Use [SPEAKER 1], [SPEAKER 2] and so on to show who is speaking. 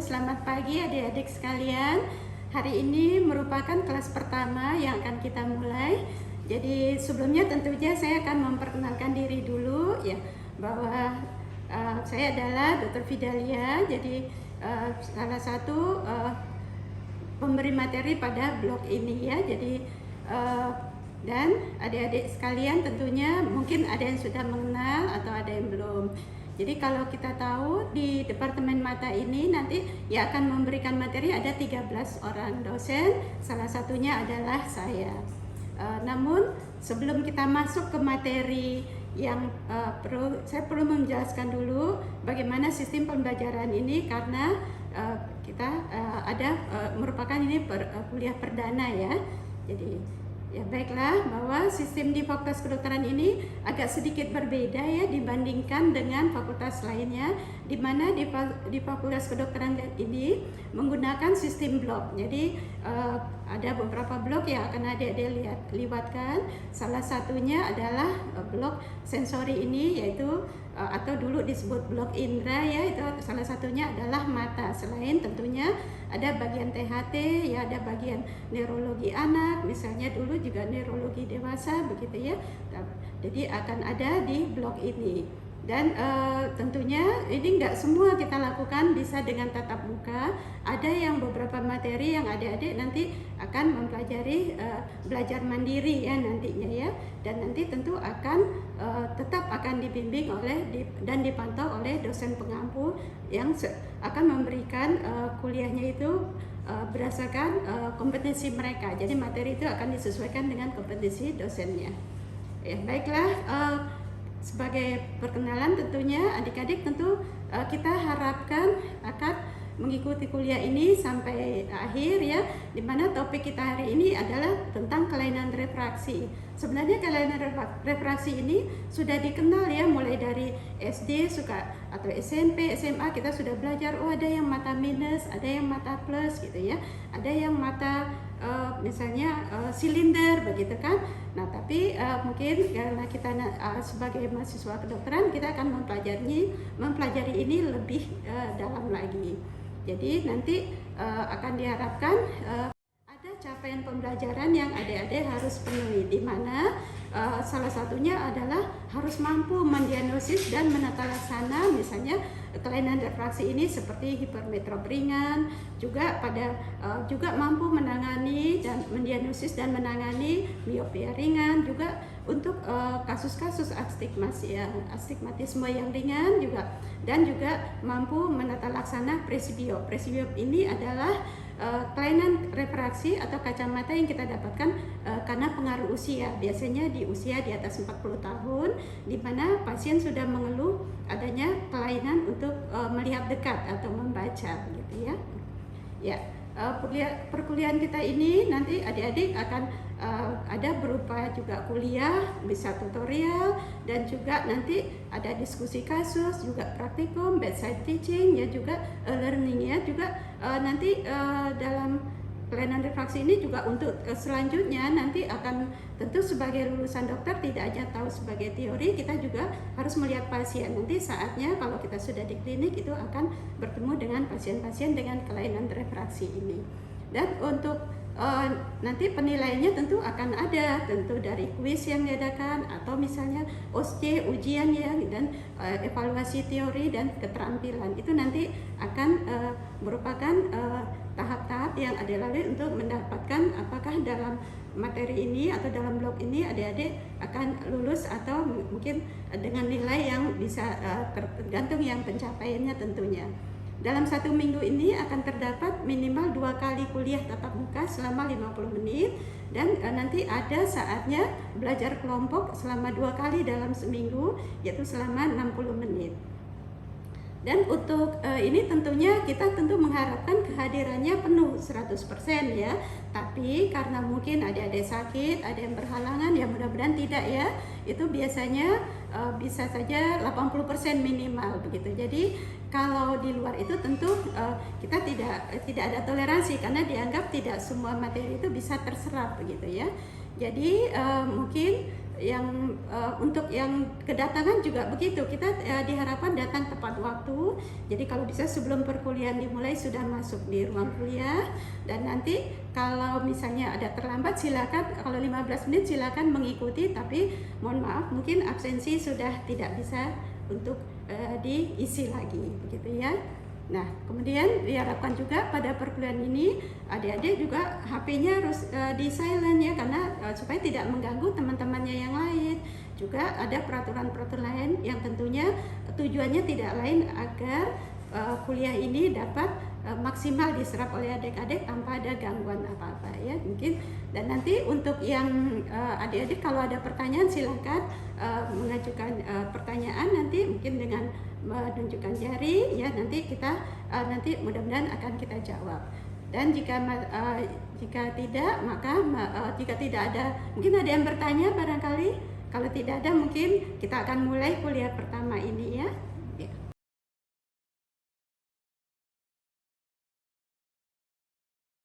[SPEAKER 1] selamat pagi adik-adik sekalian. Hari ini merupakan kelas pertama yang akan kita mulai. Jadi sebelumnya tentunya saya akan memperkenalkan diri dulu ya, bahwa saya adalah Dr. Fidalia. Jadi salah satu pemberi materi pada blog ini ya. Jadi dan adik-adik sekalian tentunya mungkin ada yang sudah mengenal atau ada yang belum. Jadi kalau kita tahu di Departemen Mata ini nanti ya akan memberikan materi ada 13 orang dosen, salah satunya adalah saya. Namun sebelum kita masuk ke materi yang saya perlu menjelaskan dulu bagaimana sistem pembelajaran ini, karena kita merupakan ini kuliah perdana ya. Jadi ya baiklah, bahwa sistem di Fakultas Kedokteran ini agak sedikit berbeda ya dibandingkan dengan fakultas lainnya, di mana di Fakultas Kedokteran ini menggunakan sistem blok. Jadi ada beberapa blok yang akan adik-adik libatkan. Salah satunya adalah blok sensori ini, yaitu atau dulu disebut blok indera ya, itu salah satunya adalah mata. Selain tentunya ada bagian THT ya, ada bagian neurologi anak misalnya, dulu juga neurologi dewasa begitu ya. Jadi akan ada di blok ini. Dan tentunya ini enggak semua kita lakukan bisa dengan tatap muka. Ada yang beberapa materi yang adik-adik nanti akan mempelajari belajar mandiri ya nantinya ya. Dan nanti tentu akan tetap akan dibimbing dan dipantau oleh dosen pengampu yang akan memberikan kuliahnya itu berdasarkan kompetensi mereka. Jadi materi itu akan disesuaikan dengan kompetensi dosennya. Ya, baiklah. Sebagai perkenalan tentunya adik-adik tentu kita harapkan akan mengikuti kuliah ini sampai akhir ya, dimana topik kita hari ini adalah tentang kelainan refraksi. Sebenarnya kelainan refraksi ini sudah dikenal ya, mulai dari SD atau SMP, SMA kita sudah belajar, oh ada yang mata minus, ada yang mata plus gitu ya, ada yang mata misalnya silinder begitu kan. Nah tapi mungkin karena kita sebagai mahasiswa kedokteran kita akan mempelajari ini lebih dalam lagi. Jadi nanti akan diharapkan ada capaian pembelajaran yang adik-adik harus penuhi, di mana salah satunya adalah harus mampu mendiagnosis dan menata laksana misalnya kelainan refraksi ini seperti hipermetrop ringan, juga mampu menangani dan mendiagnosis dan menangani miopia ringan, juga untuk kasus-kasus astigmatisme yang ringan juga, dan juga mampu menata laksana presbiop. Presbiop ini adalah kelainan refraksi atau kacamata yang kita dapatkan karena pengaruh usia, biasanya di usia di atas 40 tahun, di mana pasien sudah mengeluh adanya kelainan untuk melihat dekat atau membaca gitu ya. Ya, perkuliahan kita ini nanti adik-adik akan ada berupa juga kuliah, bisa tutorial, dan juga nanti ada diskusi kasus, juga praktikum, bedside teaching ya, juga learning ya, juga nanti dalam kelainan refraksi ini juga untuk selanjutnya nanti akan tentu sebagai lulusan dokter tidak hanya tahu sebagai teori, kita juga harus melihat pasien. Nanti saatnya kalau kita sudah di klinik itu akan bertemu dengan pasien-pasien dengan kelainan refraksi ini. Dan untuk nanti penilaiannya tentu akan ada, tentu dari kuis yang diadakan atau misalnya OSCE, ujian ya, dan evaluasi teori dan keterampilan. Itu nanti akan merupakan tahap-tahap yang ada lalui untuk mendapatkan apakah dalam materi ini atau dalam blok ini adik-adik akan lulus atau mungkin dengan nilai yang bisa tergantung yang pencapaiannya tentunya. Dalam 1 minggu ini akan terdapat minimal 2 kali kuliah tatap muka selama 50 menit, dan nanti ada saatnya belajar kelompok selama 2 kali dalam seminggu, yaitu selama 60 menit. Dan untuk ini tentunya kita tentu mengharapkan kehadirannya penuh 100% ya. Tapi karena mungkin adik-adik sakit, ada yang berhalangan, ya mudah-mudahan tidak ya. Itu biasanya bisa saja 80% minimal begitu. Jadi kalau di luar itu tentu kita tidak ada toleransi, karena dianggap tidak semua materi itu bisa terserap begitu ya. Jadi mungkin untuk yang kedatangan juga begitu, kita diharapkan datang tepat waktu. Jadi kalau bisa sebelum perkuliahan dimulai sudah masuk di ruang kuliah, dan nanti kalau misalnya ada terlambat silakan, kalau 15 menit silakan mengikuti, tapi mohon maaf mungkin absensi sudah tidak bisa untuk diisi lagi begitu ya. Nah, kemudian diharapkan juga pada perkuliahan ini adik-adik juga HP-nya harus di silent ya, karena supaya tidak mengganggu teman-temannya yang lain. Juga ada peraturan-peraturan lain yang tentunya tujuannya tidak lain agar kuliah ini dapat maksimal diserap oleh adik-adik tanpa ada gangguan apa-apa ya mungkin. Dan nanti untuk yang adik-adik kalau ada pertanyaan silakan mengajukan pertanyaan nanti mungkin dengan menunjukkan jari ya, nanti kita nanti mudah-mudahan akan kita jawab. Dan jika tidak maka jika tidak ada, mungkin ada yang bertanya barangkali. Kalau tidak ada mungkin kita akan mulai kuliah pertama ini ya.